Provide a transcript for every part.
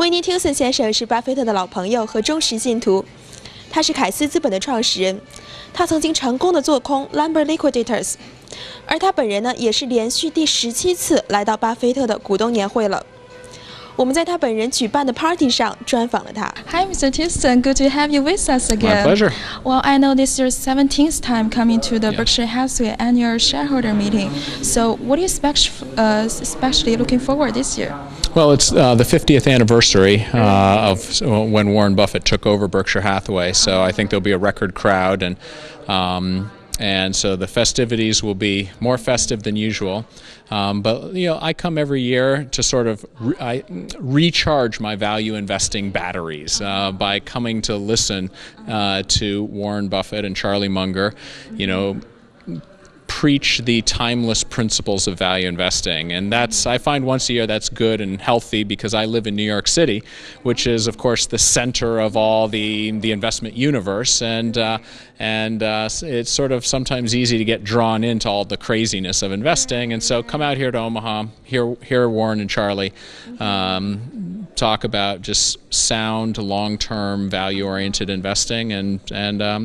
Whitney Tilson 先生是巴菲特的老朋友和忠实信徒，他是凯斯资本的创始人，他曾经成功的做空 Lumber Liquidators， 而他本人呢，也是连续第17次来到巴菲特的股东年会了。我们在他本人举办的 party 上专访了他。Hi, Mr. Tilson. Good to have you with us again. My pleasure. Well, I know this is your 17th time coming to the Berkshire Hathaway annual shareholder meeting. So, what are you especially looking forward this year? Well, it's the 50th anniversary of when Warren Buffett took over Berkshire Hathaway, so I think there'll be a record crowd, and so the festivities will be more festive than usual. But I come every year to sort of recharge my value investing batteries by coming to listen to Warren Buffett and Charlie Munger, preach the timeless principles of value investing, and I find once a year that's good and healthy because I live in New York City, which is of course the center of all the investment universe, and it's sort of sometimes easy to get drawn into all the craziness of investing, and so come out here to Omaha, hear Warren and Charlie talk about just sound, long-term, value-oriented investing, and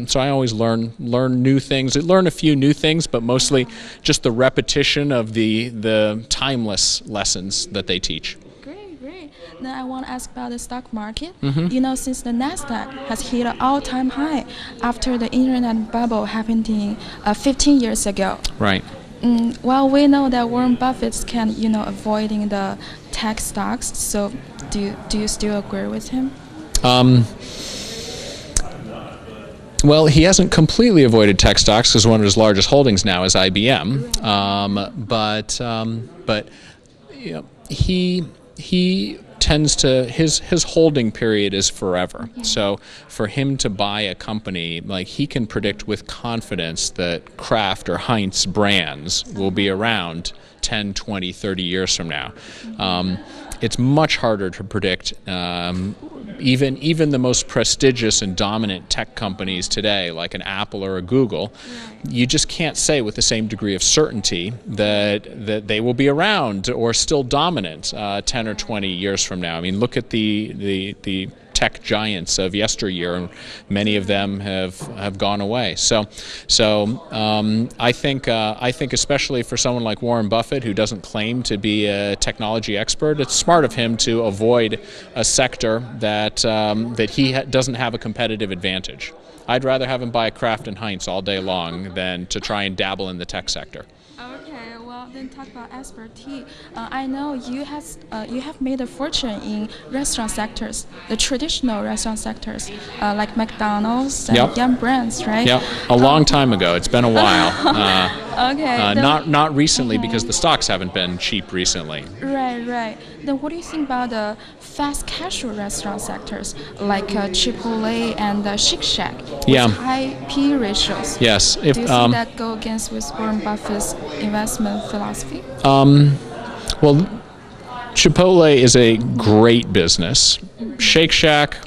so I always learn new things. I learn a few new things, but mostly just the repetition of the timeless lessons that they teach. Great. Now I want to ask about the stock market. Since the Nasdaq has hit an all-time high after the internet bubble happened 15 years ago. Right. Well, we know that Warren Buffett can, avoiding the tech stocks. So, do you still agree with him? Well, he hasn't completely avoided tech stocks because one of his largest holdings now is IBM. But he tends to his holding period is forever. So for him to buy a company, like, he can predict with confidence that Kraft or Heinz brands will be around 10, 20, 30 years from now. It's much harder to predict even the most prestigious and dominant tech companies today, like an Apple or a Google. You just can't say with the same degree of certainty that they will be around or still dominant 10 or 20 years from now. I mean, look at the tech giants of yesteryear, and many of them have gone away. So I think especially for someone like Warren Buffett, who doesn't claim to be a technology expert, it's smart of him to avoid a sector that he doesn't have a competitive advantage. I'd rather have him buy Kraft and Heinz all day long than to try and dabble in the tech sector. Okay, well then talk about expertise. I know you have made a fortune in restaurant sectors, the traditional restaurant sectors, like McDonald's and Yum Brands, right? Yeah, a long time ago. It's been a while. Okay. Not recently, because the stocks haven't been cheap recently. Right. Then what do you think about the fast casual restaurant sectors like Chipotle and Shake Shack with high P ratios? Yes. Do you think that go against with Warren Buffett's investment philosophy? Well, Chipotle is a great business. Shake Shack,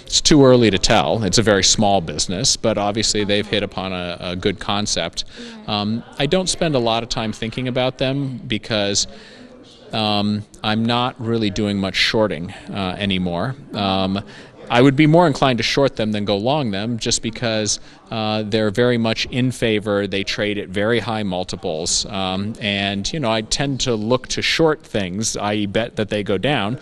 it's too early to tell. It's a very small business, but obviously they've hit upon a good concept. I don't spend a lot of time thinking about them because I'm not really doing much shorting anymore. I would be more inclined to short them than go long them, just because they're very much in favor. They trade at very high multiples, and I tend to look to short things, i.e. bet that they go down,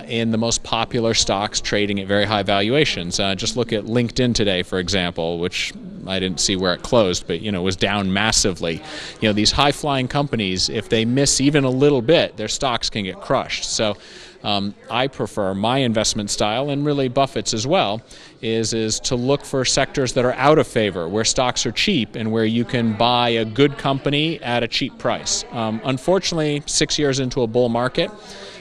in the most popular stocks trading at very high valuations. Just look at LinkedIn today, for example, which I didn't see where it closed, but was down massively. These high-flying companies, if they miss even a little bit, their stocks can get crushed. So I prefer my investment style, and really Buffett's as well, is to look for sectors that are out of favor, where stocks are cheap and where you can buy a good company at a cheap price. Unfortunately, 6 years into a bull market,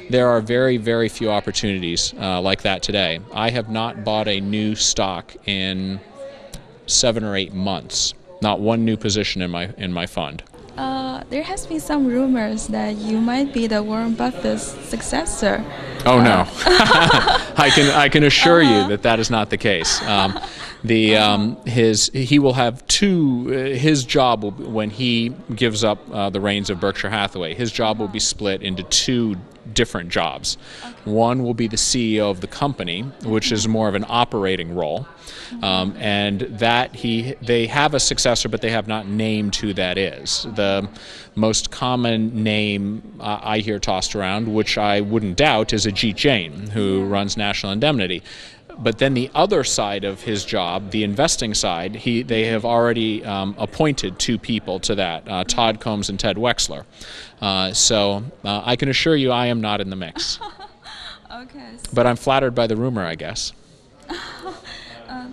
there are very, very few opportunities like that today. I have not bought a new stock in 7 or 8 months. Not one new position in my fund. There has been some rumors that you might be the Warren Buffett's successor. Oh no! I can assure you that is not the case. He will have two. His job will, when he gives up the reins of Berkshire Hathaway, his job will be split into two different jobs. One will be the CEO of the company, which is more of an operating role, and that they have a successor, but they have not named who that is. The most common name I hear tossed around, which I wouldn't doubt, is Ajit Jain, who runs National Indemnity. But then the other side of his job, the investing side, they have already appointed two people to that, Todd Combs and Ted Wexler. So I can assure you I am not in the mix. Okay. But I'm flattered by the rumor, I guess.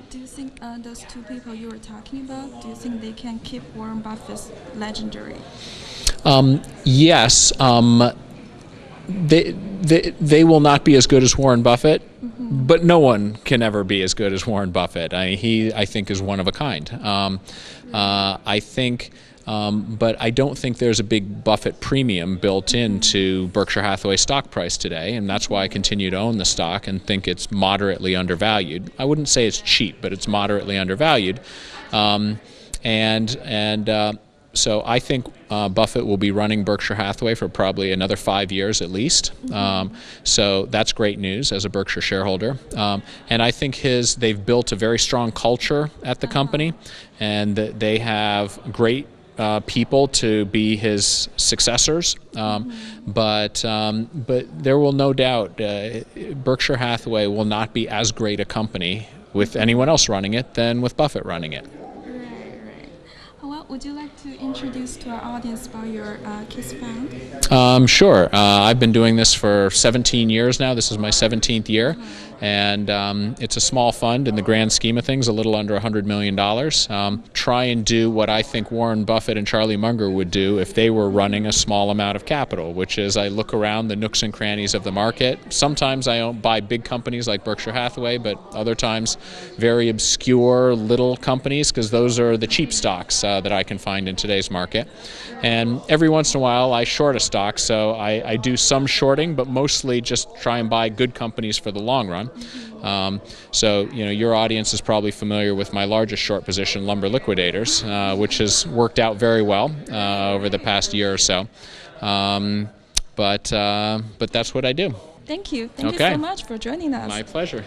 Do you think those two people you were talking about, do you think they can keep Warren Buffett's legendary? Yes. They will not be as good as Warren Buffett, but no one can ever be as good as Warren Buffett. He, I think, is one of a kind. I think, but I don't think there's a big Buffett premium built into Berkshire Hathaway stock price today, and that's why I continue to own the stock and think it's moderately undervalued. I wouldn't say it's cheap, but it's moderately undervalued, so I think Buffett will be running Berkshire Hathaway for probably another 5 years at least. So that's great news as a Berkshire shareholder. And I think they've built a very strong culture at the company, and they have great people to be his successors. But there will no doubt Berkshire Hathaway will not be as great a company with anyone else running it than with Buffett running it. Would you like to introduce to our audience about your KISS fund? Sure. I've been doing this for 17 years now. This is my 17th year. And it's a small fund in the grand scheme of things, a little under $100 million. Try and do what I think Warren Buffett and Charlie Munger would do if they were running a small amount of capital, which is I look around the nooks and crannies of the market. Sometimes I buy big companies like Berkshire Hathaway, but other times very obscure little companies, because those are the cheap stocks that I can find in today's market. And every once in a while I short a stock, so I do some shorting, but mostly just try and buy good companies for the long run. So your audience is probably familiar with my largest short position, Lumber Liquidators, which has worked out very well over the past year or so. But that's what I do. Thank you. Thank you so much for joining us. My pleasure.